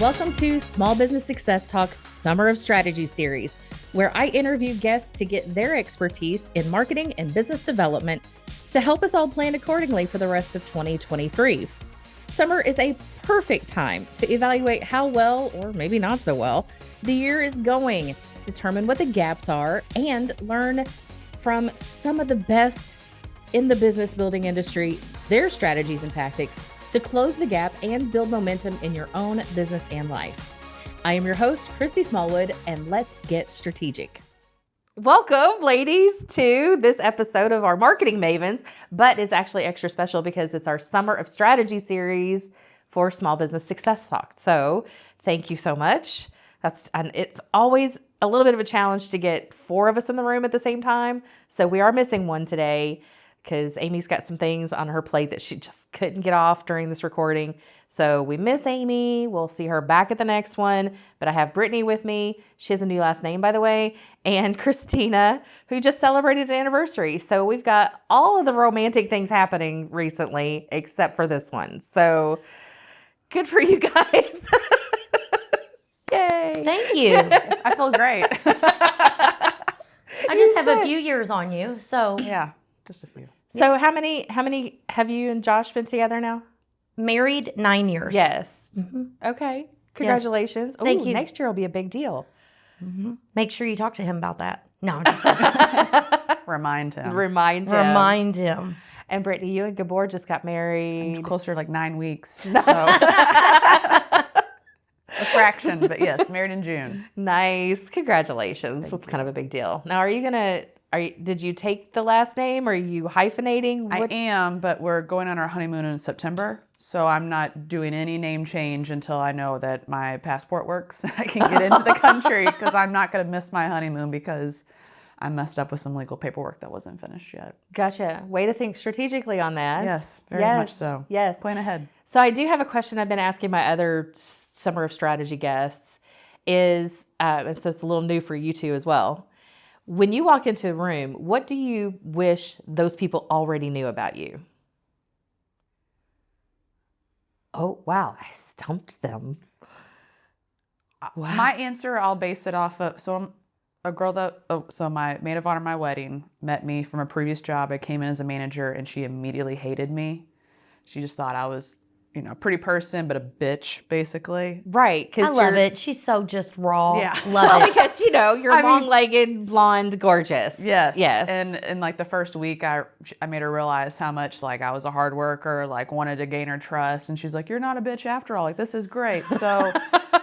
Welcome to Small Business Success Talks Summer of Strategy series, where I interview guests to get their expertise in marketing and business development to help us all plan accordingly for the rest of 2023. Summer is a perfect time to evaluate how well, or maybe not so well, the year is going, determine what the gaps are, and learn from some of the best in the business building industry, their strategies and tactics to close the gap and build momentum in your own business and life. I am your host, Christy Smallwood, and let's get strategic. Welcome, ladies, to this episode of our Marketing Mavens, but it's actually extra special because it's our Summer of Strategy series for Small Business Success Talk. So thank you so much. And it's always a little bit of a challenge to get 4 of us in the room at the same time. So we are missing one today because Amy's got some things on her plate that she just couldn't get off during this recording. So we miss Amy. We'll see her back at the next one. But I have Brittany with me. She has a new last name, by the way. And Kristina, who just celebrated an anniversary. So we've got all of the romantic things happening recently, except for this one. So good for you guys. Yay. Thank you. I feel great. I just have a few years on you, so. Yeah, just a few. So how many have you and Josh been together now? Married 9 years. Yes. Mm-hmm. Okay. Congratulations. Yes. Thank you. Next year will be a big deal. Mm-hmm. Make sure you talk to him about that. No, I'm just kidding. Remind him. Remind him. And Brittany, you and Gabor just got married. I'm closer to like 9 weeks. So. A fraction, but yes, married in June. Nice. Congratulations. That's kind of a big deal. Now, did you take the last name or are you hyphenating? I am, but we're going on our honeymoon in September. So I'm not doing any name change until I know that my passport works and I can get into the country, because I'm not going to miss my honeymoon because I messed up with some legal paperwork that wasn't finished yet. Gotcha. Way to think strategically on that. Yes, very much so. Yes. Plan ahead. So I do have a question I've been asking my other Summer of Strategy guests is, so it's a little new for you two as well. When you walk into a room, what do you wish those people already knew about you? Oh, wow. I stumped them. Wow. My answer, I'll base it off of, so my maid of honor at my wedding met me from a previous job. I came in as a manager and she immediately hated me. She just thought I was, a pretty person, but a bitch, basically. Right. I love it. She's so just raw. Yeah. Love it. Because, you're long-legged, blonde, gorgeous. Yes. Yes. And like the first week, I made her realize how much I was a hard worker, wanted to gain her trust. And she's like, you're not a bitch after all. This is great. So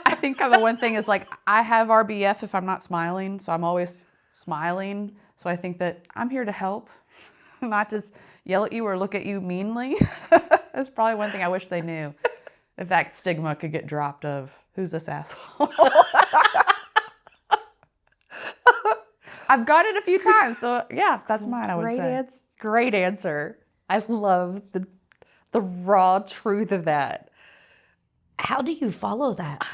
I think the one thing is I have RBF if I'm not smiling. So I'm always smiling. So I think that I'm here to help, not just yell at you or look at you meanly. That's probably one thing I wish they knew. If that stigma could get dropped of, who's this asshole? I've got it a few times, so yeah, that's mine, I would say. Great answer. I love the raw truth of that. How do you follow that?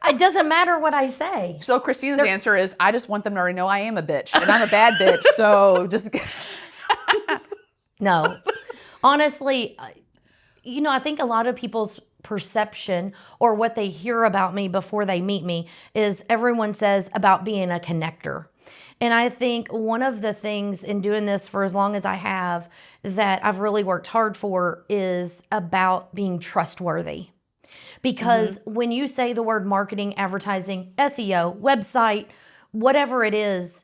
It doesn't matter what I say. So Christina's answer is, I just want them to already know I am a bitch, and I'm a bad bitch, so just... No. Honestly, I think a lot of people's perception or what they hear about me before they meet me is everyone says about being a connector. And I think one of the things in doing this for as long as I have that I've really worked hard for is about being trustworthy. Because when you say the word marketing, advertising, SEO, website, whatever it is,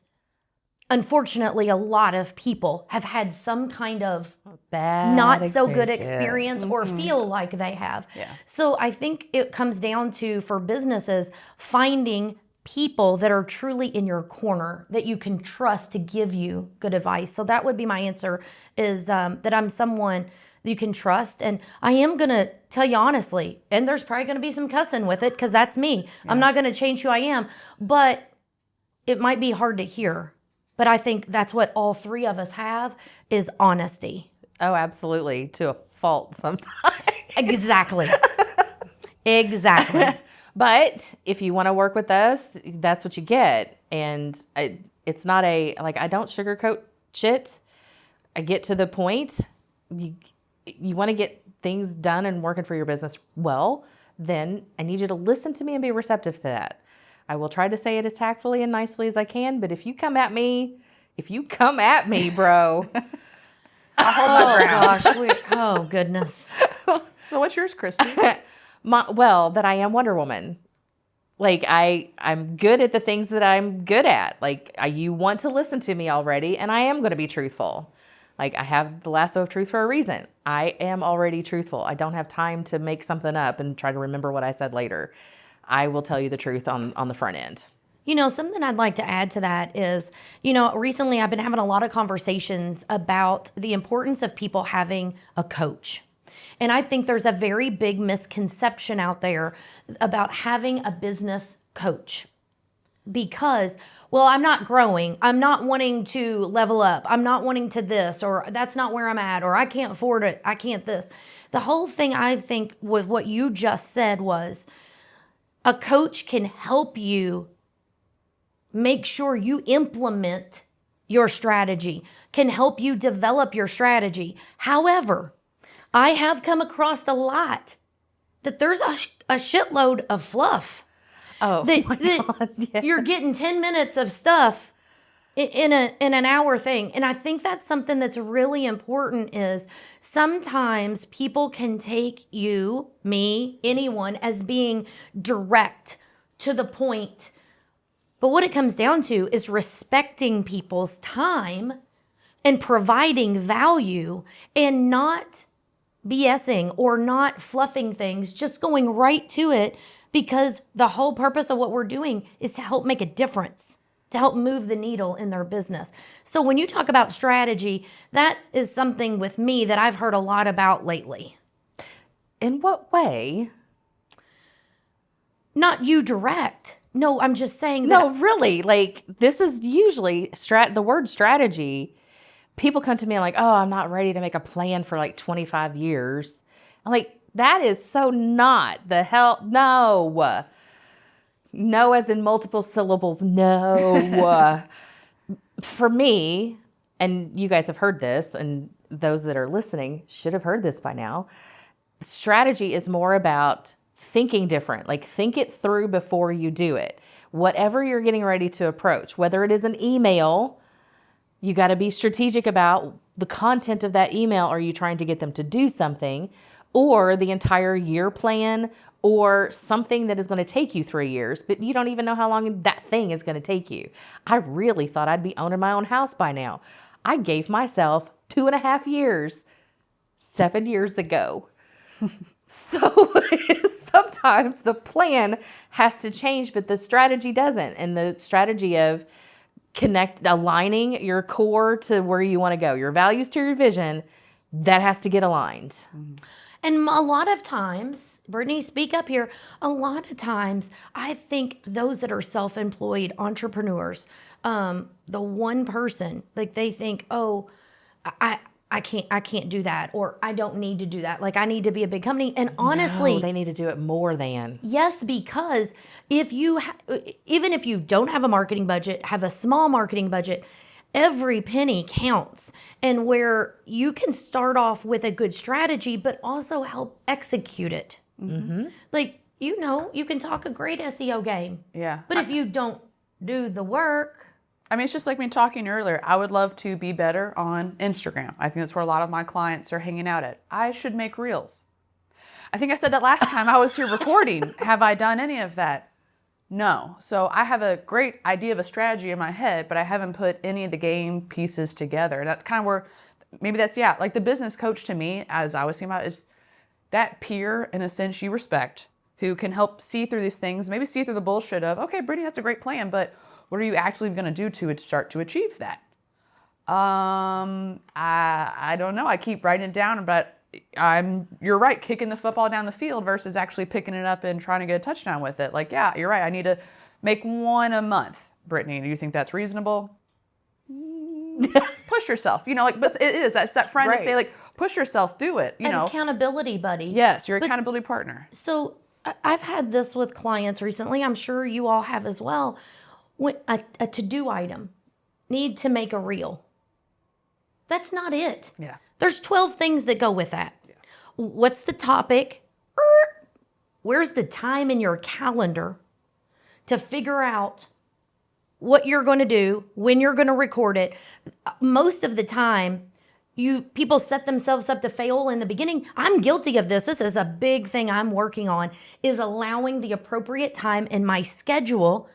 unfortunately, a lot of people have had some kind of not so good experience or feel like they have. Yeah. So I think it comes down to, for businesses, finding people that are truly in your corner that you can trust to give you good advice. So that would be my answer, is that I'm someone you can trust. And I am going to tell you honestly, and there's probably going to be some cussing with it because that's me. Yeah. I'm not going to change who I am, but it might be hard to hear. But I think that's what all 3 of us have, is honesty. Oh, absolutely. To a fault sometimes. Exactly. Exactly. But if you want to work with us, that's what you get. And it's not I don't sugarcoat shit. I get to the point. You want to get things done and working for your business well, then I need you to listen to me and be receptive to that. I will try to say it as tactfully and nicely as I can, but if you come at me, bro. I'll hold my ground. Oh, goodness. So what's yours, Christy? That I am Wonder Woman. Like, I'm good at the things that I'm good at. Like, you want to listen to me already, and I am going to be truthful. Like, I have the lasso of truth for a reason. I am already truthful. I don't have time to make something up and try to remember what I said later. I will tell you the truth on the front end. Something I'd like to add to that is, recently I've been having a lot of conversations about the importance of people having a coach. And I think there's a very big misconception out there about having a business coach because, well, I'm not growing. I'm not wanting to level up. I'm not wanting to this, or that's not where I'm at, or I can't afford it. I can't this. The whole thing I think with what you just said was a coach can help you make sure you implement your strategy, can help you develop your strategy. However, I have come across a lot that there's a shitload of fluff. Oh, that yes. You're getting 10 minutes of stuff in an hour thing. And I think that's something that's really important is sometimes people can take you, me, anyone as being direct to the point. But what it comes down to is respecting people's time and providing value and not BSing or not fluffing things, just going right to it because the whole purpose of what we're doing is to help make a difference, to help move the needle in their business. So when you talk about strategy, that is something with me that I've heard a lot about lately. In what way? Not you direct. No, I'm just saying that. No, really. Like, this is usually the word strategy. People come to me like, oh, I'm not ready to make a plan for like 25 years. I'm like, that is so not the hell. No. No as in multiple syllables. No. For me, and you guys have heard this, and those that are listening should have heard this by now, strategy is more about thinking different. Like, think it through before you do it. Whatever you're getting ready to approach, whether it is an email, you got to be strategic about the content of that email. Are you trying to get them to do something, or the entire year plan, or something that is going to take you 3 years, but you don't even know how long that thing is going to take you? I really thought I'd be owning my own house by now. I gave myself 2.5 years 7 years ago. So sometimes the plan has to change, but the strategy doesn't. And the strategy of aligning your core to where you want to go, your values to your vision, that has to get aligned. And a lot of times, Brittany, speak up here. A lot of times, I think those that are self-employed entrepreneurs, the one person, like they think, oh, I can't do that, or I don't need to do that. Like, I need to be a big company. And honestly, no, they need to do it more than. Yes, because if you even if you don't have a marketing budget, have a small marketing budget, every penny counts. And where you can start off with a good strategy, but also help execute it. Mm-hmm. Like, you can talk a great SEO game. Yeah. But if you don't do the work. I mean, it's just like me talking earlier. I would love to be better on Instagram. I think that's where a lot of my clients are hanging out at. I should make reels. I think I said that last time I was here recording. Have I done any of that? No. So I have a great idea of a strategy in my head, but I haven't put any of the game pieces together. That's kind of where, maybe that's, like the business coach to me, as I was thinking about, is that peer, in a sense, you respect, who can help see through these things, maybe see through the bullshit of, okay, Brittany, that's a great plan, but what are you actually going to do to start to achieve that? I don't know. I keep writing it down, but you're right, kicking the football down the field versus actually picking it up and trying to get a touchdown with it. Like, yeah, you're right. I need to make one a month. Brittany, do you think that's reasonable? Push yourself. But it is. That's that friend to say, like, push yourself, do it. An accountability buddy. Yes, your accountability partner. So I've had this with clients recently. I'm sure you all have as well. A to-do item, need to make a reel. That's not it. Yeah. There's 12 things that go with that. Yeah. What's the topic? Where's the time in your calendar to figure out what you're going to do, when you're going to record it? Most of the time, people set themselves up to fail in the beginning. I'm guilty of this. This is a big thing I'm working on, is allowing the appropriate time in my schedule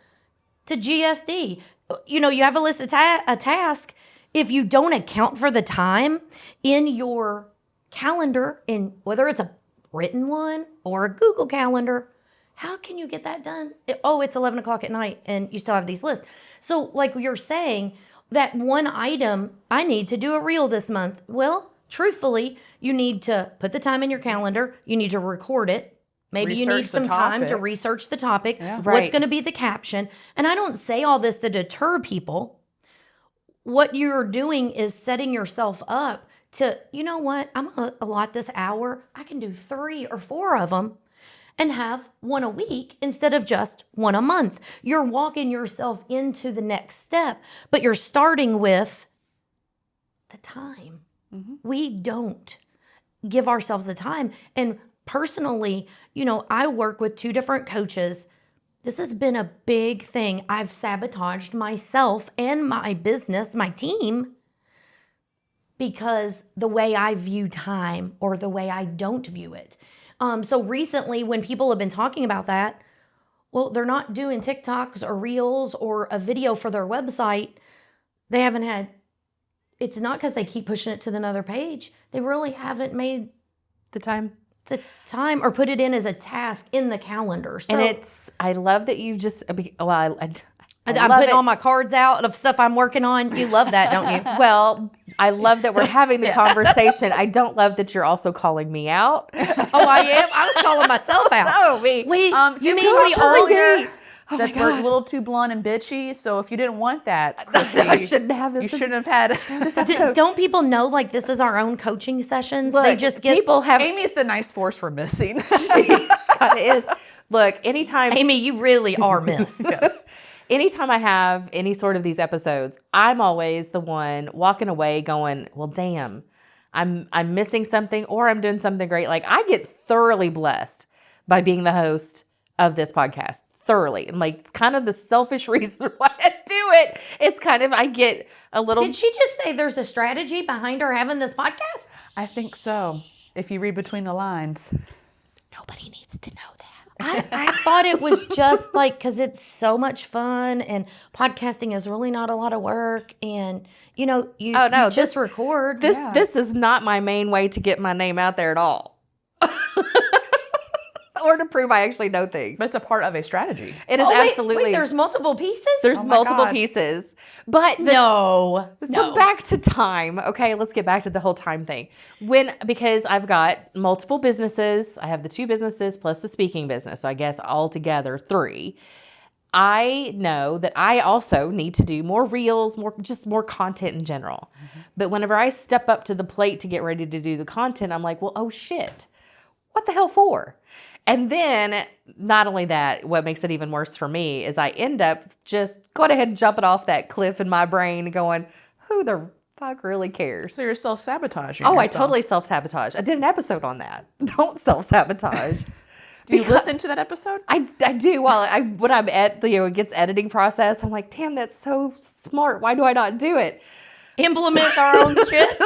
to GSD. You know, you have a list of a task. If you don't account for the time in your calendar, in whether it's a written one or a Google Calendar, how can you get that done? It's 11 o'clock at night and you still have these lists. So like you're saying, that one item, I need to do a reel this month. Well, truthfully, you need to put the time in your calendar. You need to record it. Maybe you need some time to research the topic. Yeah. What's going to be the caption? And I don't say all this to deter people. What you're doing is setting yourself up to, you know what, I'm going to allot this hour. I can do 3 or 4 of them and have one a week instead of just one a month. You're walking yourself into the next step, but you're starting with the time. Mm-hmm. We don't give ourselves the time. And personally, you know, I work with 2 different coaches. This has been a big thing. I've sabotaged myself and my business, my team, because the way I view time or the way I don't view it. So recently when people have been talking about that, well, they're not doing TikToks or Reels or a video for their website. They haven't had, it's not because they keep pushing it to another page. They really haven't made the time or put it in as a task in the calendar. So, and I love that you've just, well, I'm putting all my cards out of stuff I'm working on. You love that, don't you? Well, I love that we're having the conversation. I don't love that you're also calling me out. Oh, I am? I was calling myself out. No, me. Wait, you mean we earlier that we're a little too blunt and bitchy? So if you didn't want that, Christy, I shouldn't have this. You shouldn't have had Don't people know, like, this is our own coaching sessions? Look, they just get... Amy's the nice force we're missing. She kind of is. Look, anytime... Amy, you really are missed. Yes. Anytime I have any sort of these episodes, I'm always the one walking away going, well, damn, I'm missing something or I'm doing something great. Like, I get thoroughly blessed by being the host of this podcast. Thoroughly. And like, it's kind of the selfish reason why I do it. It's kind of, I get a little... Did she just say there's a strategy behind her having this podcast? I think so. If you read between the lines. Nobody needs to know that. I thought it was just like, because it's so much fun and podcasting is really not a lot of work. And, you know, you just record. This is not my main way to get my name out there at all. Or to prove I actually know things. But it's a part of a strategy. It is absolutely. Wait, there's multiple pieces? There's multiple pieces. But No. Back to time. Okay, let's get back to the whole time thing. Because I've got multiple businesses. I have the 2 businesses plus the speaking business. So I guess altogether 3. I know that I also need to do more reels, more content in general. Mm-hmm. But whenever I step up to the plate to get ready to do the content, I'm like, well, oh shit, what the hell for? And then, not only that, what makes it even worse for me is I end up just going ahead and jumping off that cliff in my brain going, who the fuck really cares? So you're self-sabotaging yourself. I totally self-sabotage. I did an episode on that. Don't self-sabotage. Do you listen to that episode? I do. When I'm at it gets editing process, I'm like, damn, that's so smart. Why do I not do it? Implement our own shit.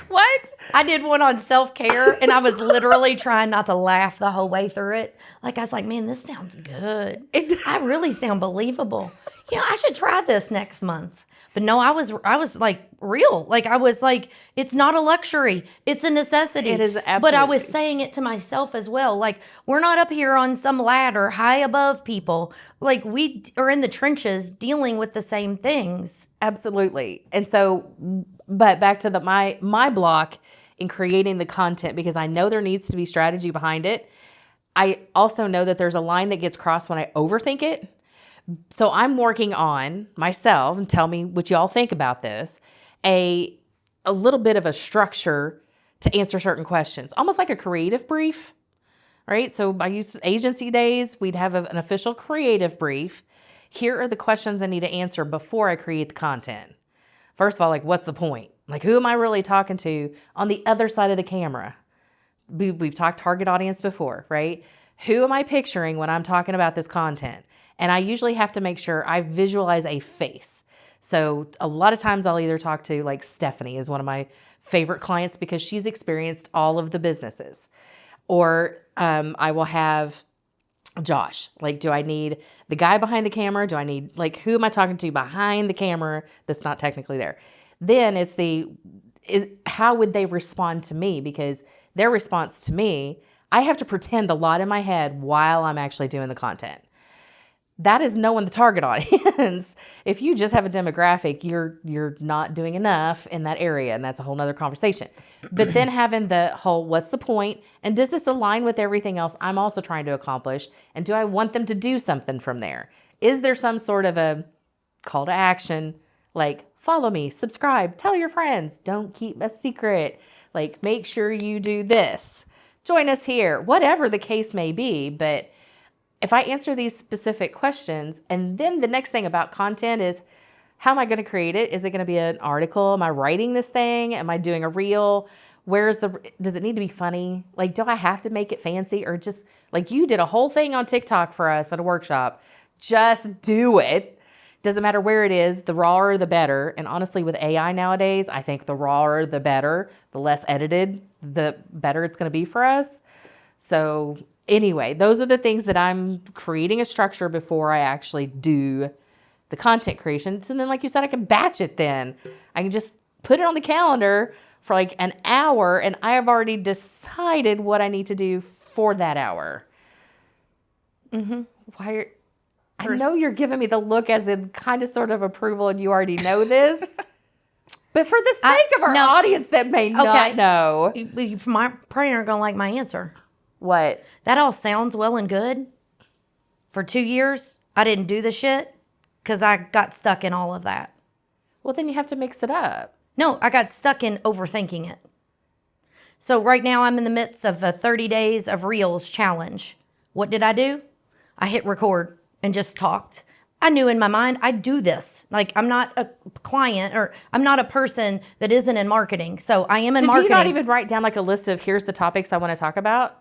What? I did one on self-care and I was literally trying not to laugh the whole way through it. Like, I was like, man, this sounds good. I really sound believable. You know, I should try this next month. But no, I was like real. Like, I was like, it's not a luxury. It's a necessity. It is absolutely. But I was saying it to myself as well. Like, we're not up here on some ladder high above people. Like, we are in the trenches dealing with the same things. Absolutely. And so, but back to my block in creating the content, because I know there needs to be strategy behind it. I also know that there's a line that gets crossed when I overthink it. So I'm working on myself, and tell me what y'all think about this, a little bit of a structure to answer certain questions, almost like a creative brief, right? So I use agency days. We'd have an official creative brief. Here are the questions I need to answer before I create the content. First of all, like, what's the point? Like, who am I really talking to on the other side of the camera? We've talked target audience before, right? who am I picturing when I'm talking about this content? And I usually have to make sure I visualize a face. So a lot of times I'll either talk to, like, Stephanie is one of my favorite clients because she's experienced all of the businesses. Or I will have Josh. Like, do I need the guy behind the camera? Do I need, like, who am I talking to behind the camera that's not technically there? Then it's how would they respond to me? Because their response to me, I have to pretend a lot in my head while I'm actually doing the content. That is knowing the target audience. If you just have a demographic, you're not doing enough in that area, and that's a whole nother conversation. But then having the whole, what's the point? And does this align with everything else I'm also trying to accomplish? And do I want them to do something from there? Is there some sort of a call to action, like, follow me, subscribe, tell your friends, don't keep a secret, like, make sure you do this, join us here, whatever the case may be. But if I answer these specific questions, and then the next thing about content is, how am I going to create it? Is it going to be an article? Am I writing this thing? Am I doing a reel? Does it need to be funny? Like, do I have to make it fancy? Or just, like, you did a whole thing on TikTok for us at a workshop. Just do it. Doesn't matter where it is, the rawer the better. And honestly, with AI nowadays, I think the rawer the better, the less edited, the better it's going to be for us. So anyway, those are the things that I'm creating a structure before I actually do the content creation. And then, like you said, I can batch it then. I can just put it on the calendar for like an hour, and I have already decided what I need to do for that hour. I know you're giving me the look as in kind of sort of approval and you already know this. But for the sake of our audience that may not know. You probably aren't going to like my answer. What? That all sounds well and good. For 2 years, I didn't do the shit because I got stuck in all of that. Well, then you have to mix it up. No, I got stuck in overthinking it. So right now I'm in the midst of a 30 days of Reels challenge. What did I do? I hit record and just talked. I knew in my mind, I do this. Like, I'm not a client, or I'm not a person that isn't in marketing. So I am in marketing. Do you not even write down like a list of, here's the topics I want to talk about?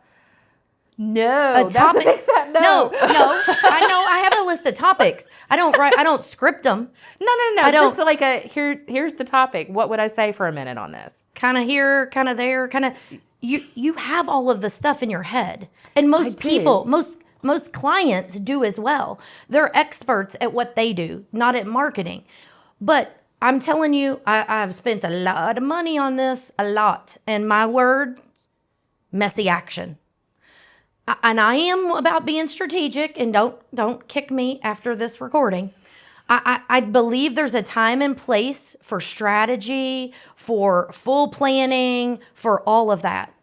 No, a topic. That's a big fat no. No. I know. I have a list of topics. I don't script them. No. I don't. Just like here's the topic. What would I say for a minute on this? Kind of here, kind of there, kind of. You have all of the stuff in your head, and most people, most clients do as well. They're experts at what they do, not at marketing. But I'm telling you, I've spent a lot of money on this, a lot. And my word, messy action. And I am about being strategic, and don't kick me after this recording. I believe there's a time and place for strategy, for full planning, for all of that.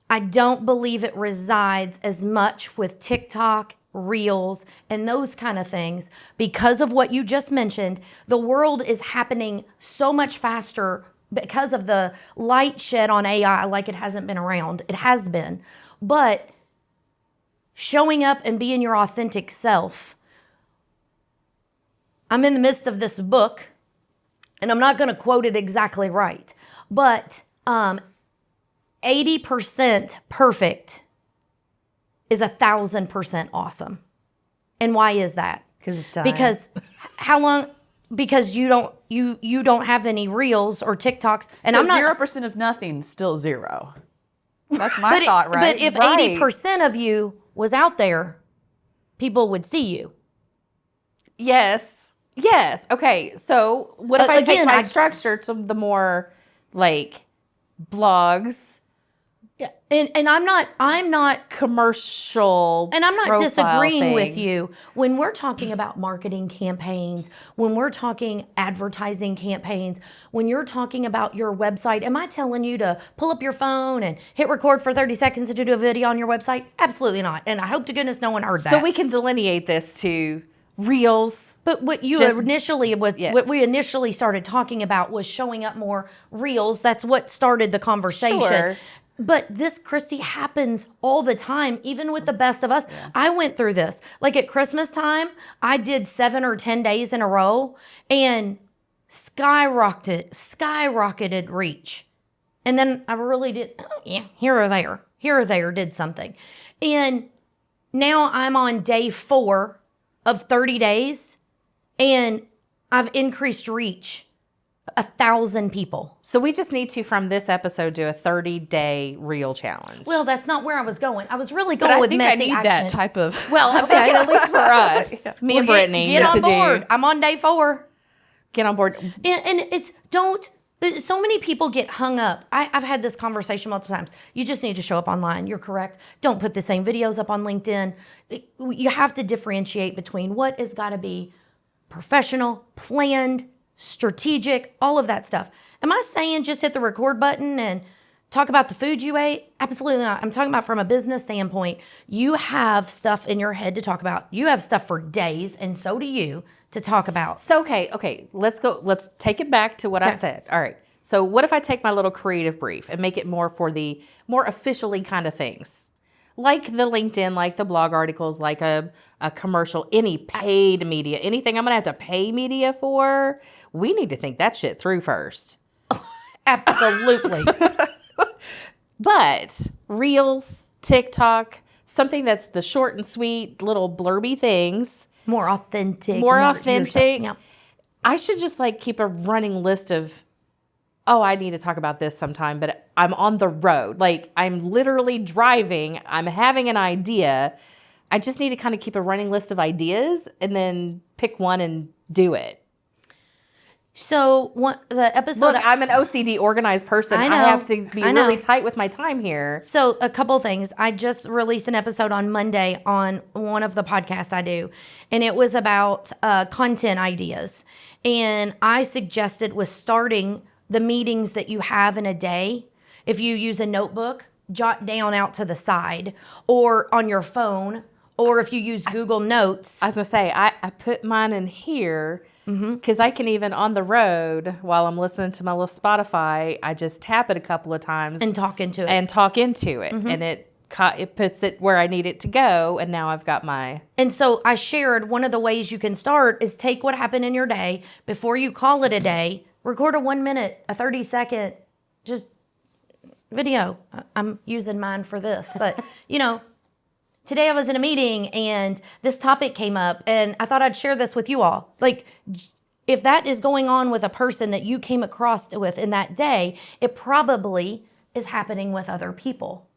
I don't believe it resides as much with TikTok, Reels, and those kind of things. Because of what you just mentioned, the world is happening so much faster because of the light shed on AI like it hasn't been around. It has been. But showing up and being your authentic self. I'm in the midst of this book, and I'm not going to quote it exactly right, but 80% perfect is 1,000% awesome. And why is that? Because it's time. Because how long? Because you don't have any Reels or TikToks, and I'm not 0% of nothing, still zero. That's my thought, right? But if 80% of you was out there, people would see you. Yes. Okay. So what if I take my structure to the more like blogs? Yeah. And I'm not commercial. And I'm not disagreeing things with you. When we're talking about marketing campaigns, when we're talking advertising campaigns, when you're talking about your website, am I telling you to pull up your phone and hit record for 30 seconds to do a video on your website? Absolutely not. And I hope to goodness no one heard that. So we can delineate this to Reels. But what we initially started talking about was showing up more Reels. That's what started the conversation. Sure. But this, Christy, happens all the time, even with the best of us. Yeah. I went through this. Like at Christmas time, I did 7 or 10 days in a row and skyrocketed reach. And then I really did, here or there. here or there did something. And now I'm on day 4 of 30 days and I've increased reach 1,000 people. So we just need to, from this episode, do a 30-day reel challenge. Well, that's not where I was going. I was really going with messy I think I need action. that type of. well, I'm thinking at least for us, me and Brittany, Get on to board. do. I'm on day 4. Get on board. And it's so many people get hung up. I've had this conversation multiple times. You just need to show up online. You're correct. Don't put the same videos up on LinkedIn. You have to differentiate between what has got to be professional, planned, strategic, all of that stuff. Am I saying just hit the record button and talk about the food you ate? Absolutely not. I'm talking about from a business standpoint. You have stuff in your head to talk about. You have stuff for days, and so do you, to talk about. So, okay, let's go. Let's take it back to what I said. All right. So what if I take my little creative brief and make it more for the more officially kind of things? Like the LinkedIn, like the blog articles, like a commercial, any paid media, anything I'm going to have to pay media for, we need to think that shit through first. Absolutely. But Reels, TikTok, something that's the short and sweet little blurby things. More authentic. Yep. I should just like keep a running list of, I need to talk about this sometime, but I'm on the road. Like I'm literally driving. I'm having an idea. I just need to kind of keep a running list of ideas and then pick one and do it. So the episode. Look, I'm an OCD organized person. I know. I have to be really tight with my time here. So a couple things. I just released an episode on Monday on one of the podcasts I do, and it was about content ideas. And I suggested with starting the meetings that you have in a day. If you use a notebook, jot down out to the side or on your phone, or if you use Google Notes. I was going to say, I put mine in here because I can even on the road while I'm listening to my little Spotify, I just tap it a couple of times. And talk into it. And it puts it where I need it to go. And now I've got my... And so I shared one of the ways you can start is take what happened in your day before you call it a day. Record a 1 minute, a 30-second, just video. I'm using mine for this, but today I was in a meeting and this topic came up and I thought I'd share this with you all. Like if that is going on with a person that you came across with in that day, it probably is happening with other people.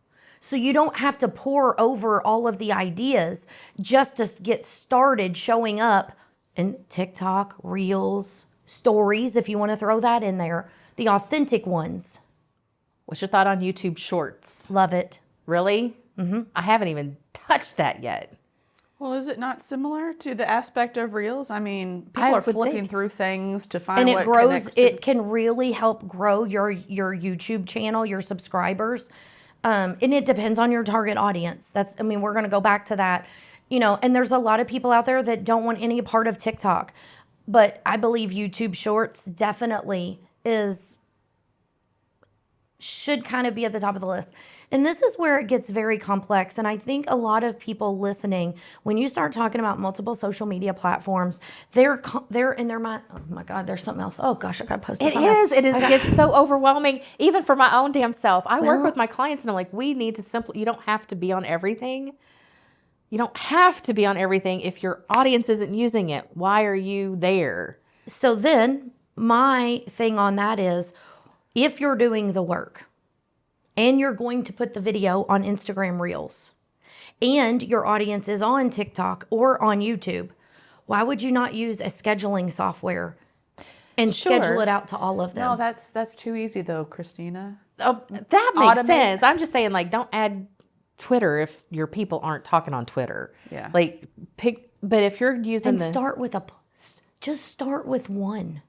So you don't have to pour over all of the ideas just to get started showing up in TikTok, Reels, stories, if you want to throw that in there, the authentic ones. What's your thought on YouTube Shorts? Love it. Really? Mm-hmm. I haven't even touched that yet. Well, is it not similar to the aspect of Reels? I mean, people are flipping through things to find and what it grows. Connects It can really help grow your YouTube channel, your subscribers, and it depends on your target audience. We're going to go back to that, And there's a lot of people out there that don't want any part of TikTok. But I believe YouTube Shorts definitely should kind of be at the top of the list. And this is where it gets very complex. And I think a lot of people listening, when you start talking about multiple social media platforms, they're in their mind, oh my God, there's something else. Oh gosh, I got to post this. It gets so overwhelming, even for my own damn self. I work with my clients and I'm like, we need to you don't have to be on everything. You don't have to be on everything if your audience isn't using it. Why are you there? So then my thing on that is if you're doing the work and you're going to put the video on Instagram Reels and your audience is on TikTok or on YouTube, why would you not use a scheduling software and schedule it out to all of them? No, that's too easy though, Kristina. Oh, that makes sense. I'm just saying, like, don't add Twitter if your people aren't talking on Twitter. Yeah. Like but if you're using just start with one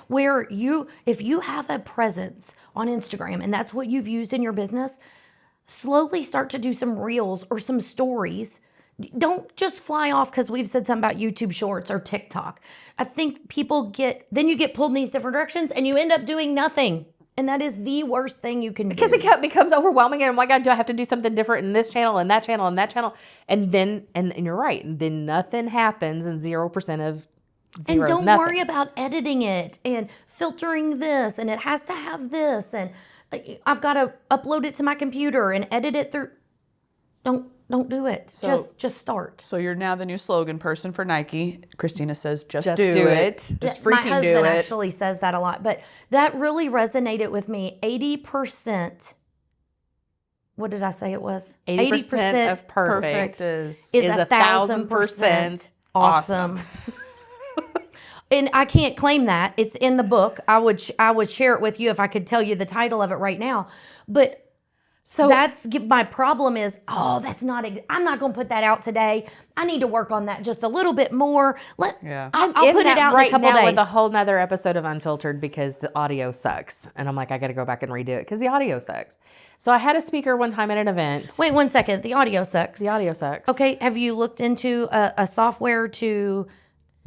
where if you have a presence on Instagram and that's what you've used in your business, slowly start to do some reels or some stories. Don't just fly off because we've said something about YouTube Shorts or TikTok. I think then you get pulled in these different directions and you end up doing nothing. And that is the worst thing you can do. Because it becomes overwhelming and oh my God, do I have to do something different in this channel and that channel and that channel? And then, and you're right, and then nothing happens and 0% of zero. And don't worry about editing it and filtering this and it has to have this. And I've got to upload it to my computer and edit it through. Don't do it. Just start. So you're now the new slogan person for Nike. Christina says, just do it. Just My freaking do husband it. actually says that a lot, but that really resonated with me. 80%. What did I say it was? 80% of perfect is 1,000% awesome. And I can't claim that. It's in the book. I would share it with you if I could tell you the title of it right now. But so that's my problem is, I'm not going to put that out today. I need to work on that just a little bit more. I'll put it out right in a couple now days. with a whole nother episode of Unfiltered because the audio sucks. And I'm like, I got to go back and redo it because the audio sucks. So I had a speaker one time at an event. Wait 1 second. The audio sucks. The audio sucks. Okay. Have you looked into a software to...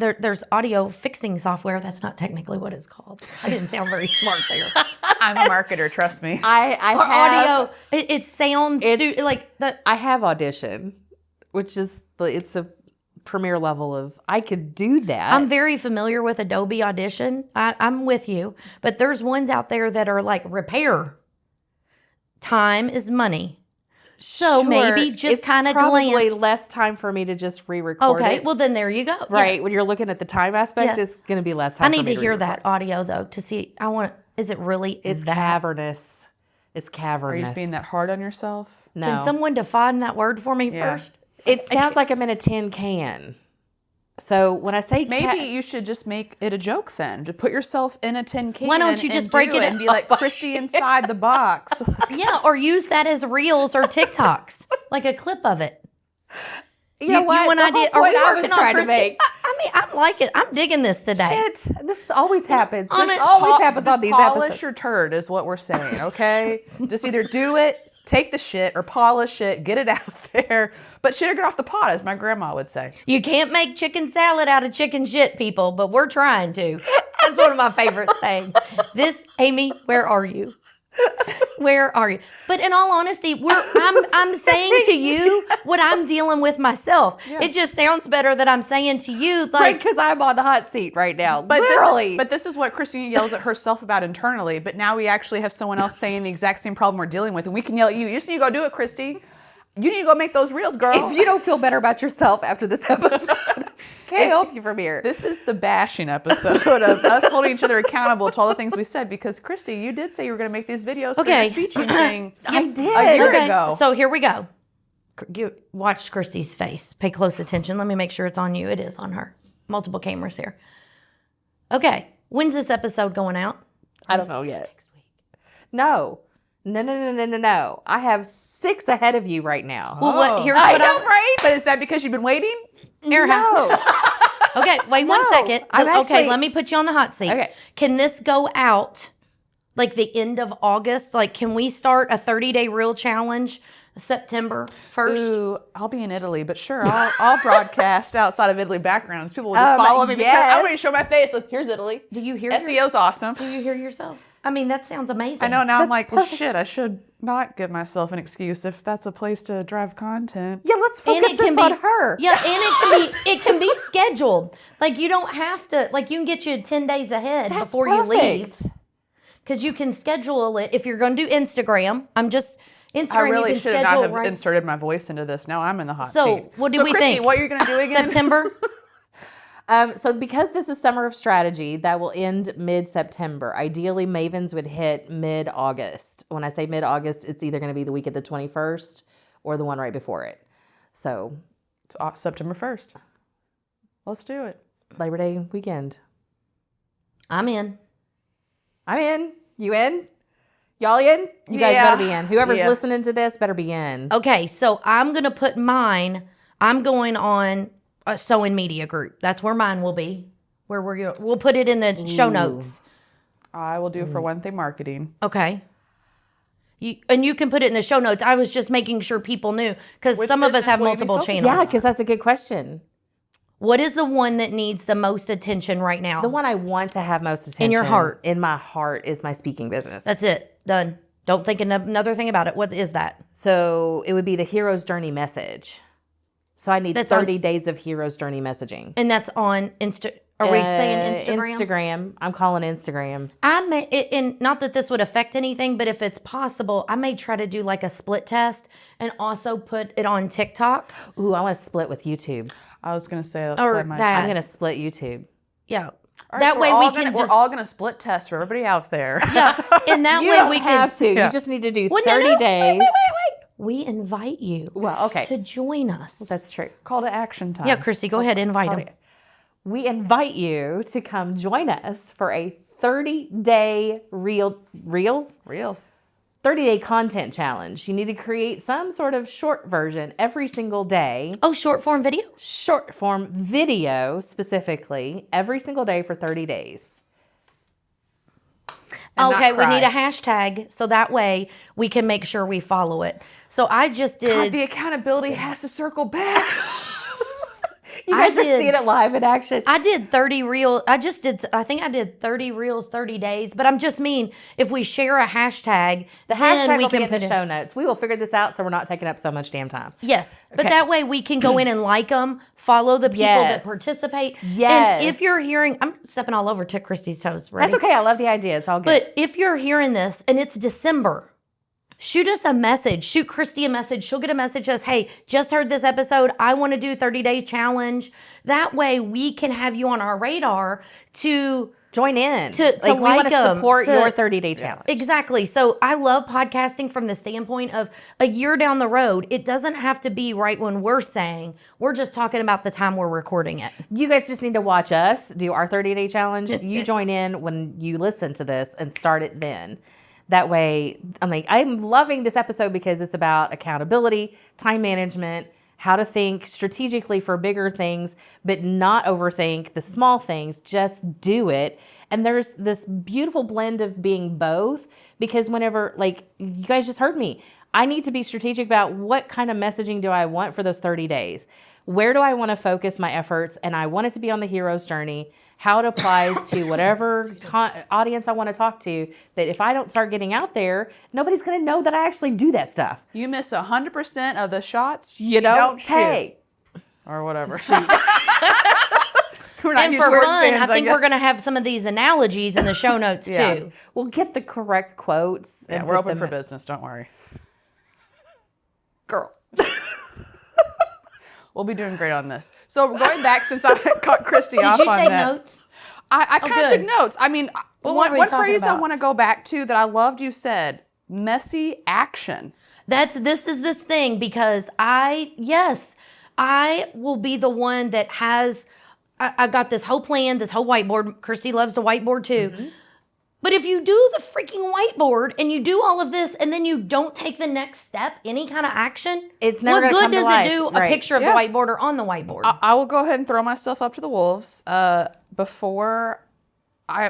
There's audio fixing software. That's not technically what it's called. I didn't sound very smart there. I'm a marketer, trust me. I have audio. It sounds like that. I have Audition, which is it's a premier level of I could do that. I'm very familiar with Adobe Audition. I'm with you, but there's ones out there that are like repair. Time is money. So maybe just kind of probably glance. less time for me to just re-record Okay, it. well then there you go. Right, Yes. when you're looking at the time aspect, Yes. it's going to be less time I need for me to hear re-record. that audio though to see. Is it really? It's that? cavernous. It's Are cavernous. you just being that hard on yourself? No. Can someone define that word for me Yeah. first? It sounds like I'm in a tin can. So when I say Maybe you should just make it a joke then. To put yourself in a tin can. Why don't you and just break do it and be like Christy inside the box? Yeah, or use that as reels or TikToks, like a clip of it. you know what? and The I whole did. Are we point I working was on trying to Christy? make. I mean, I'm like it. I'm digging this today. Shit, this always happens. On This it- always happens on these polish episodes. your turd is what we're saying, okay? Just either do it, take the shit, or polish it, get it out there. But shit or get off the pot, as my grandma would say. You can't make chicken salad out of chicken shit, people, but we're trying to. That's one of my favorite sayings. Amy, where are you? Where are you? But in all honesty, I'm saying to you what I'm dealing with myself. Yeah. It just sounds better that I'm saying to you, Right, like, because I'm on the hot seat right now. But Literally. this is what Christina yells at herself about internally. But now we actually have someone else saying the exact same problem we're dealing with, and we can yell at you. You just need to go do it, Christy. You need to go make those reels, girl. if you don't feel better about yourself after this episode, can't help you from here. This is the bashing episode of us holding each other accountable to all the things we said. Because Christy, you did say you were going to make these videos for Okay. your speeching thing. I did. A year okay, ago. so here we go. You watch Christy's face. Pay close attention. Let me make sure it's on you. It is on her. Multiple cameras here. Okay. When's this episode going out? I don't know yet. Next week. No. No. I have 6 ahead of you right now. Well, what? Here's I what know, I'm. right? But is that because you've been waiting? No. Okay, wait 1 second. I'm Okay, actually- let me put you on the hot seat. Okay. Can this go out like the end of August? Like, can we start a 30-day reel challenge September 1st? Ooh, I'll be in Italy, but sure, I'll broadcast outside of Italy backgrounds. People will just follow me because I want to show my face. So here's Italy. Do you hear SEO's awesome. Do you hear yourself? I mean, that sounds amazing. I know now. I'm That's like, well, perfect. shit. I should not give myself an excuse if that's a place to drive content. Yeah, let's And focus it can this on be- her. Yeah, and it can be scheduled. Like, you don't have to, like, you can get you 10 days ahead That's before you leave. perfect. Because you can schedule it. If you're going to do Instagram, Instagram, I really you can should not schedule have right. inserted my voice into this. Now I'm in the hot So, seat. what do we Christy, think? what are you going to do again? September? So because this is Summer of Strategy, that will end mid-September. Ideally, Mavens would hit mid-August. When I say mid-August, it's either going to be the week of the 21st or the one right before it. So It's September 1st. Let's do it. Labor Day weekend. I'm in. I'm in. You in? Y'all in? You guys Yeah. better be in. Whoever's Yeah. listening to this better be in. Okay, so I'm going to put mine. I'm going on a SoIn Media group. That's where mine will be. We'll put it in the show notes. I will do for one thing marketing. Okay. You can put it in the show notes. I was just making sure people knew because Which some of us business have will you be multiple focusing channels. Yeah, because that's a good question. What is the one that needs the most attention right now? The one I want to have most attention your heart. in my heart is my speaking business. That's it. Done. Don't think another thing about it. What is that? So it would be the hero's journey message. So I need That's 30 days of hero's journey messaging. And that's on Are we saying Instagram? Instagram. I'm calling Instagram. I may, and not that this would affect anything, but if it's possible, I may try to do like a split test and also put it on TikTok. Ooh, I want to split with YouTube. I was going to say Or might- that. I'm going to split YouTube. Yeah. All right, That so way we're all gonna split test for everybody out there. Yeah. And that You way don't we have can. to. You just need to do Well, 30 days. Wait. We invite you. Well, okay. To join us. That's true. Call to action time. Yeah, Christy, go ahead, invite them. We invite you to come join us for a 30-day reels? 30-day content challenge. You need to create some sort of short version every single day. Oh, short form video? Short form video specifically every single day for 30 days. And Okay, not we cry. need a hashtag so that way we can make sure we follow it. So I just did. God, the accountability has to circle back. You guys are did. seeing it live in action. I did 30 reels. I think I did 30 reels, 30 days. But I'm just mean, if we share a hashtag, The then hashtag we will be can in the put show notes. We will figure this out so we're not taking up so much damn time. Yes, but Okay. that way we can go in and like them, follow the people that Yes. participate. Yes. And if you're hearing, I'm stepping all over to Christy's toes. Ready? That's okay. I love the idea. It's all good. But if you're hearing this and it's December, shoot us a message. Shoot Christy a message. She'll get a message as, hey, just heard this episode. I want to do 30-day challenge. That way we can have you on our radar to join in. to we want like to 'em, support to- your 30-day challenge. Exactly. So I love podcasting from the standpoint of a year down the road. It doesn't have to be right when we're saying. We're just talking about the time we're recording it. You guys just need to watch us do our 30-day challenge. You join in when you listen to this and start it then. That way, I'm loving this episode because it's about accountability, time management, how to think strategically for bigger things, but not overthink the small things. Just do it. And there's this beautiful blend of being both because whenever, you guys just heard me, I need to be strategic about what kind of messaging do I want for those 30 days. Where do I want to focus my efforts? And I want it to be on the hero's journey, how it applies to whatever audience I want to talk to. But if I don't start getting out there, nobody's going to know that I actually do that stuff. You miss 100% of the shots You don't shoot. take. Or whatever. And for fun, I think we're going to have some of these analogies in the show notes Yeah. too. We'll get the correct quotes. Yeah, and we're put open them for in. business. Don't worry. Girl. We'll be doing great on this. So going back, since I caught Christy Did off you on take that. notes? I kind of good. took notes. I mean, What one were we one talking phrase I about? want to go back to that I loved you said, messy action. This is this thing because I will be the one that has, I got this whole plan, this whole whiteboard. Christy loves to whiteboard too. Mm-hmm. But if you do the freaking whiteboard and you do all of this and then you don't take the next step, any kind of action, It's never what gonna good come to does life. it do a Right. picture of Yeah. the whiteboard or on the whiteboard? I will go ahead and throw myself up to the wolves. Before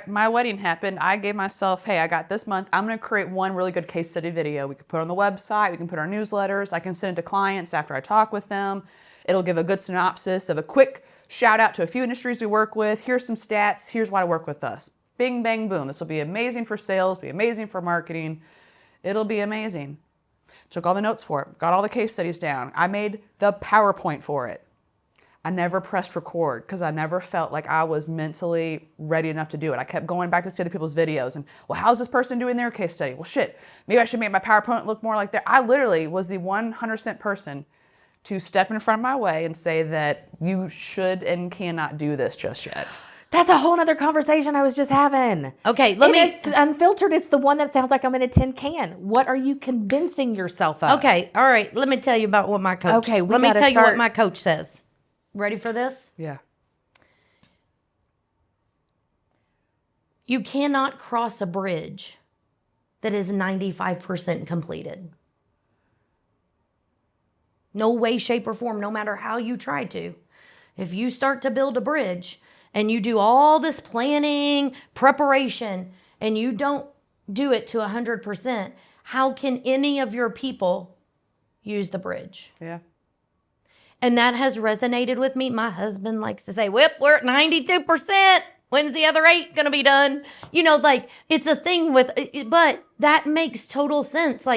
my wedding happened, I gave myself, hey, I got this month. I'm going to create one really good case study video. We can put it on the website. We can put our newsletters. I can send it to clients after I talk with them. It'll give a good synopsis of a quick shout out to a few industries we work with. Here's some stats. Here's why to work with us. Bing, bang, boom. This will be amazing for sales, be amazing for marketing. It'll be amazing. Took all the notes for it, got all the case studies down. I made the PowerPoint for it. I never pressed record because I never felt like I was mentally ready enough to do it. I kept going back to see other people's videos and, well, how's this person doing their case study? Well, shit, maybe I should make my PowerPoint look more like that. I literally was the 100% person to step in front of my way and say that you should and cannot do this just yet. That's a whole other conversation I was just having. Okay, It's unfiltered. It's the one that sounds like I'm in a tin can. What are you convincing yourself of? Okay, all right. Let me tell you about what my coach. Okay, we let me gotta tell you what start- my coach says. Ready for this? Yeah. You cannot cross a bridge that is 95% completed. No way, shape, or form, no matter how you try to. If you start to build a bridge and you do all this planning, preparation, and you don't do it to 100%, how can any of your people use the bridge? Yeah. And that has resonated with me. My husband likes to say, whip, we're at 92%. When's the other 8 going to be done? You know, it's a thing but that makes total sense.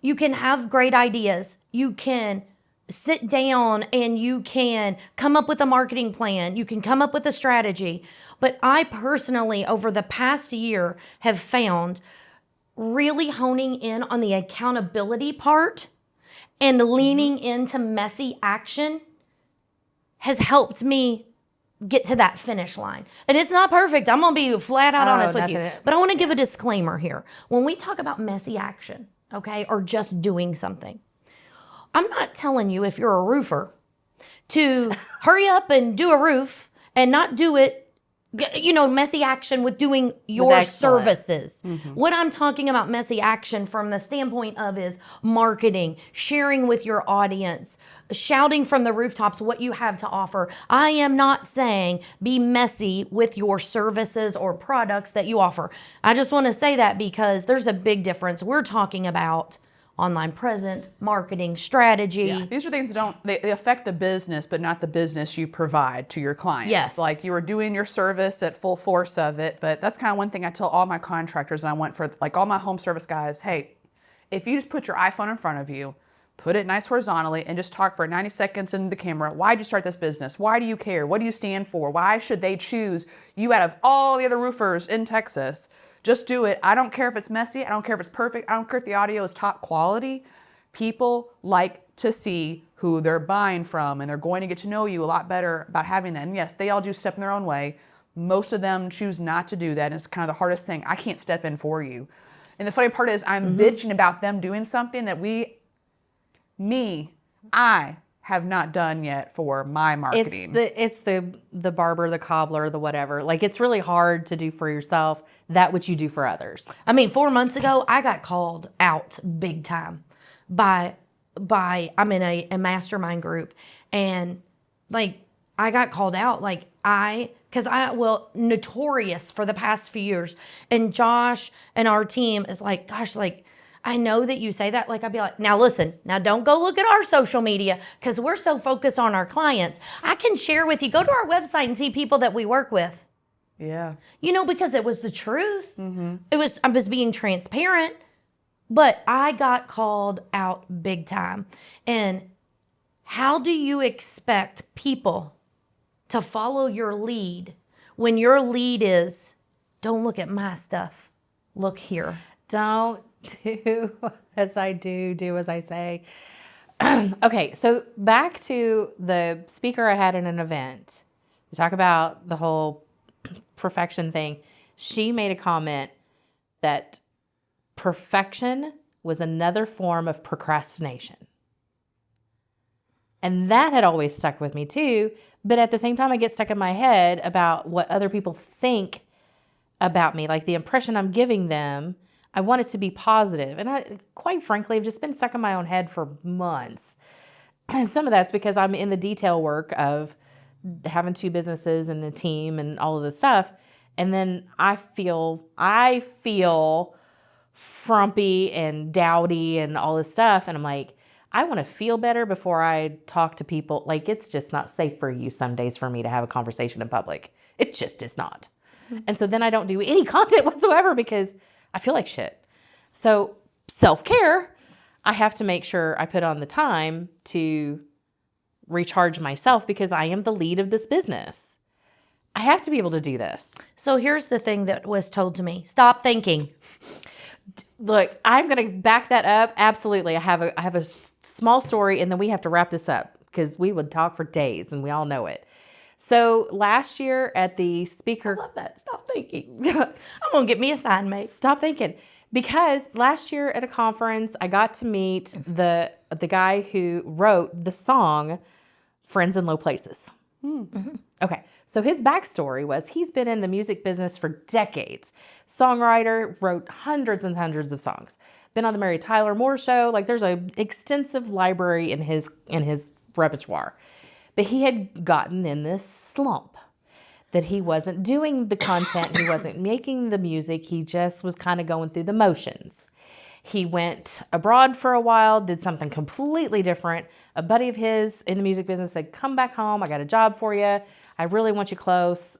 You can have great ideas. You can sit down and you can come up with a marketing plan. You can come up with a strategy. But I personally, over the past year, have found really honing in on the accountability part and leaning into messy action has helped me get to that finish line. And it's not perfect. I'm going to be flat out honest with you. But I want to give a disclaimer here. When we talk about messy action, okay, or just doing something, I'm not telling you, if you're a roofer, to hurry up and do a roof and not do it, messy action with doing your services. What I'm talking about messy action from the standpoint of is marketing, sharing with your audience, shouting from the rooftops what you have to offer. I am not saying be messy with your services or products that you offer. I just want to say that because there's a big difference. We're talking about online presence, marketing, strategy. Yeah, these are things that they affect the business, but not the business you provide to your clients. Yes. Like you are doing your service at full force of it, but that's kind of one thing I tell all my contractors, and I want for like all my home service guys, hey, if you just put your iPhone in front of you, put it nice horizontally, and just talk for 90 seconds into the camera, why'd you start this business? Why do you care? What do you stand for? Why should they choose you out of all the other roofers in Texas? Just do it. I don't care if it's messy. I don't care if it's perfect. I don't care if the audio is top quality. People like to see who they're buying from, and they're going to get to know you a lot better about having that. And yes, they all do step in their own way. Most of them choose not to do that, and it's kind of the hardest thing. I can't step in for you. And the funny part is I'm bitching about them doing something that I have not done yet for my marketing. It's the barber, the cobbler, the whatever. Like, it's really hard to do for yourself that which you do for others. I mean, 4 months ago, I got called out big time by I'm in a mastermind group, and like I got called out notorious for the past few years. And Josh and our team is like, gosh, like, I know that you say that. Like, I'd be like, now listen, now don't go look at our social media because we're so focused on our clients. I can share with you, go to our website and see people that we work with. Yeah. Because it was the truth. I was being transparent, but I got called out big time. And how do you expect people to follow your lead when your lead is, don't look at my stuff, look here. Don't do as I do as I say. Okay, so back to the speaker I had in an event. We talk about the whole perfection thing. She made a comment that perfection was another form of procrastination. And that had always stuck with me too. But at the same time, I get stuck in my head about what other people think about me, like the impression I'm giving them. I want it to be positive. And I, quite frankly, have just been stuck in my own head for months. And some of that's because I'm in the detail work of having 2 businesses and a team and all of this stuff. And then I feel frumpy and dowdy and all this stuff. And I'm like, I want to feel better before I talk to people. Like, it's just not safe for you some days for me to have a conversation in public. It just is not. Mm-hmm. And so then I don't do any content whatsoever because I feel like shit. So self-care, I have to make sure I put on the time to recharge myself because I am the lead of this business. I have to be able to do this. So here's the thing that was told to me. Stop thinking. Look, I'm going to back that up. Absolutely. I have a small story, and then we have to wrap this up because we would talk for days, and we all know it. So last year at the speaker... I love that. Stop thinking. I'm going to get me a sign, mate. Stop thinking. Because last year at a conference, I got to meet the guy who wrote the song Friends in Low Places. Mm-hmm. Okay. So his backstory was he's been in the music business for decades. Songwriter, wrote hundreds and hundreds of songs. Been on the Mary Tyler Moore Show. Like, there's an extensive library in his repertoire. But he had gotten in this slump that he wasn't doing the content. He wasn't making the music. He just was kind of going through the motions. He went abroad for a while, did something completely different. A buddy of his in the music business said, come back home. I got a job for you. I really want you close.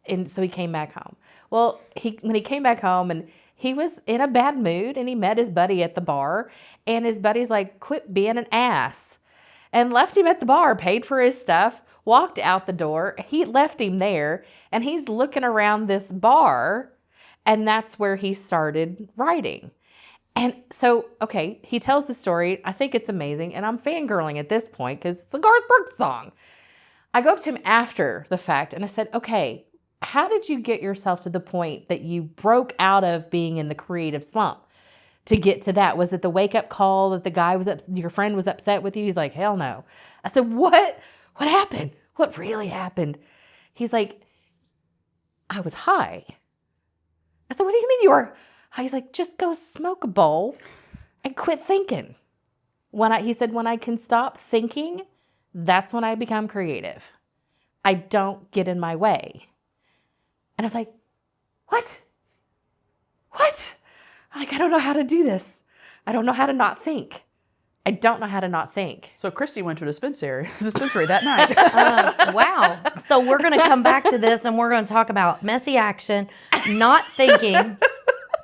And so he came back home. Well, when he came back home and he was in a bad mood and he met his buddy at the bar and his buddy's like, quit being an ass. and left him at the bar, paid for his stuff, walked out the door. He left him there, and he's looking around this bar, and that's where he started writing. And so, okay, he tells the story. I think it's amazing, and I'm fangirling at this point because it's a Garth Brooks song. I go up to him after the fact, and I said, okay, how did you get yourself to the point that you broke out of being in the creative slump to get to that? Was it the wake-up call that the guy was your friend was upset with you? He's like, hell no. I said, what happened? What really happened? He's like, I was high. I said, what do you mean you were high? He's like, just go smoke a bowl and quit thinking. He said, when I can stop thinking, that's when I become creative. I don't get in my way. And I was like, what? Like, I don't know how to do this. I don't know how to not think. I don't know how to not think. So Christy went to a dispensary that night. Wow. So we're going to come back to this, and we're going to talk about messy action, not thinking,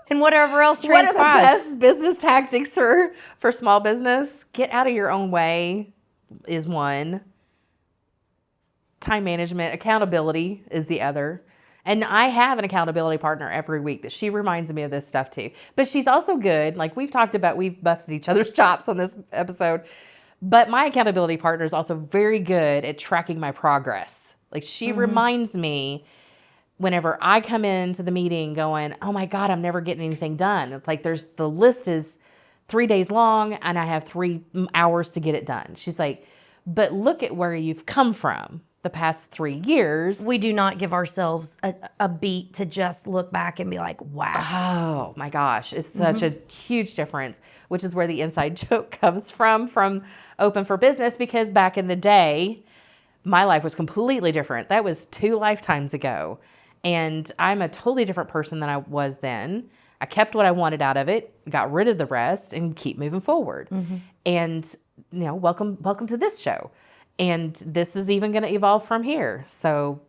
and whatever else transpires. What are the best business tactics for small business? Get out of your own way is one. Time management, accountability is the other. And I have an accountability partner every week that she reminds me of this stuff too. But she's also good. Like we've busted each other's chops on this episode. But my accountability partner is also very good at tracking my progress. Like she reminds me whenever I come into the meeting going, oh my God, I'm never getting anything done. It's like the list is 3 days long and I have 3 hours to get it done. She's like, but look at where you've come from the past 3 years. We do not give ourselves a beat to just look back and be like, wow. Oh my gosh, it's such a huge difference, which is where the inside joke comes from Open for Business, because back in the day, my life was completely different. That was 2 lifetimes ago. And I'm a totally different person than I was then. I kept what I wanted out of it, got rid of the rest, and keep moving forward. And, welcome to this show. And this is even going to evolve from here. So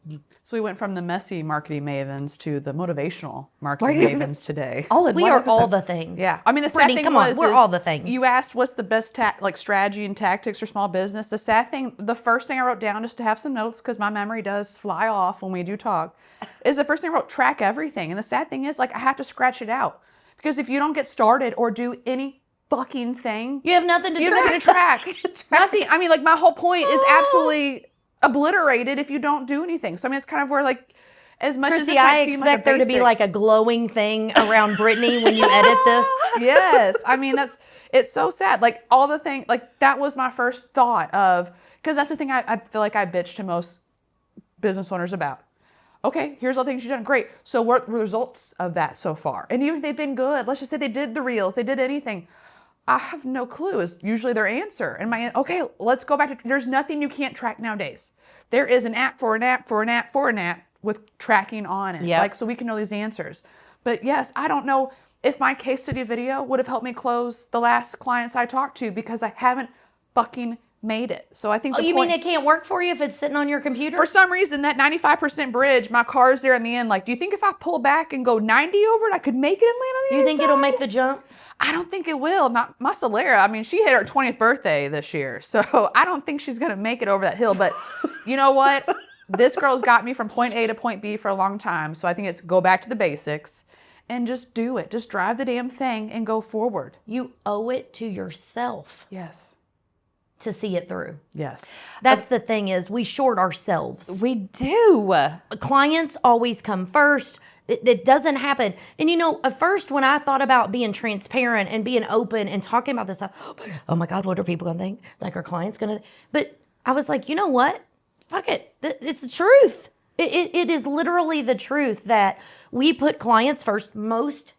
we went from the messy marketing mavens to the motivational marketing mavens today. We are all the things. Yeah. I mean, the sad Brittany, thing come was, on, we're all the things. You asked what's the best strategy and tactics for small business. The sad thing, the first thing I wrote down, just to have some notes, because my memory does fly off when we do talk, is the first thing I wrote, track everything. And the sad thing is, I have to scratch it out. Because if you don't get started or do any fucking thing, you have nothing to you track. have nothing to track. Nothing. I mean, my whole point is absolutely obliterated if you don't do anything. So I mean, it's kind of where as much Christy, as this might seem expect like there to be a glowing thing around Brittany when you edit this. Yes. I mean, it's so sad. All the thing, that was my first thought of, because that's the thing I feel like I bitch to most business owners about. Okay, here's all the things you've done. Great. So what were the results of that so far? And even if they've been good, let's just say they did the reels, they did anything. I have no clue is usually their answer. And okay, let's go back to, there's nothing you can't track nowadays. There is an app for an app for an app for an app with tracking on it. Yep. So we can know these answers. But yes, I don't know if my case study video would have helped me close the last clients I talked to, because I haven't fucking made it. So I think you mean it can't work for you if it's sitting on your computer? For some reason, that 95% bridge, my car's there in the end. Do you think if I pull back and go 90 over it, I could make it and land on the You think inside? it'll make the jump? I don't think it will. My Solera, I mean, she hit her 20th birthday this year. So I don't think she's going to make it over that hill. But you know what? This girl's got me from point A to point B for a long time. So I think it's go back to the basics and just do it. Just drive the damn thing and go forward. You owe it to yourself. Yes. To see it through. Yes. That's the thing, is we short ourselves. we do. Clients always come first. It doesn't happen. And at first when I thought about being transparent and being open and talking about this stuff, oh my God, what are people going to think? Are clients going to? But I was like, you know what? Fuck it. It's the truth. It is literally the truth that we put clients first. Most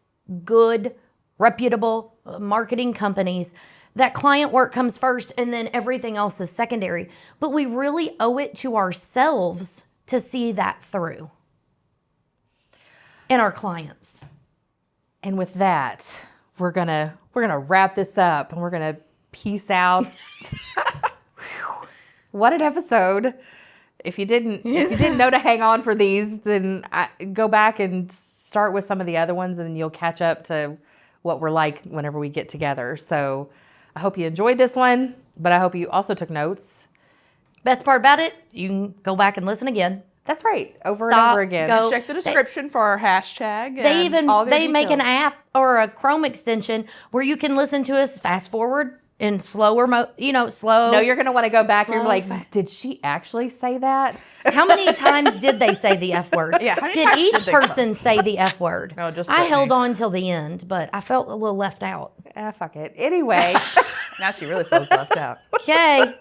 good, reputable marketing companies, that client work comes first and then everything else is secondary. But we really owe it to ourselves to see that through. And our clients. And with that, we're gonna wrap this up and we're gonna peace out. What an episode! If you didn't know to hang on for these, then go back and start with some of the other ones, and you'll catch up to what we're like whenever we get together. So I hope you enjoyed this one, but I hope you also took notes. Best part about it, you can go back and listen again. That's right. Over and Stop, over again. go. Check the description for our hashtag. They and all the make an details. app or a Chrome extension where you can listen to us fast forward in slower mode, slow. No, you're going to want to go back and Slow, be like, fast. did she actually say that? How many times did they say the F word? Yeah, how many did times each did they person cuss? say the F word? No, just I Brittany. held on till the end, but I felt a little left out. Fuck it. Anyway. Now she really feels left out. Okay.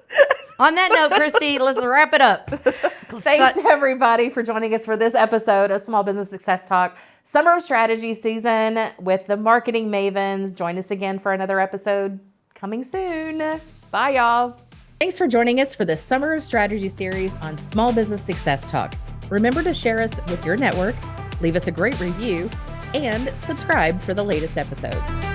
On that note, Christy, let's wrap it up. Thanks everybody for joining us for this episode of Small Business Success Talk, Summer of Strategy season with the Marketing Mavens. Join us again for another episode coming soon. Bye, y'all. Thanks for joining us for the Summer of Strategy series on Small Business Success Talk. Remember to share us with your network, leave us a great review, and subscribe for the latest episodes.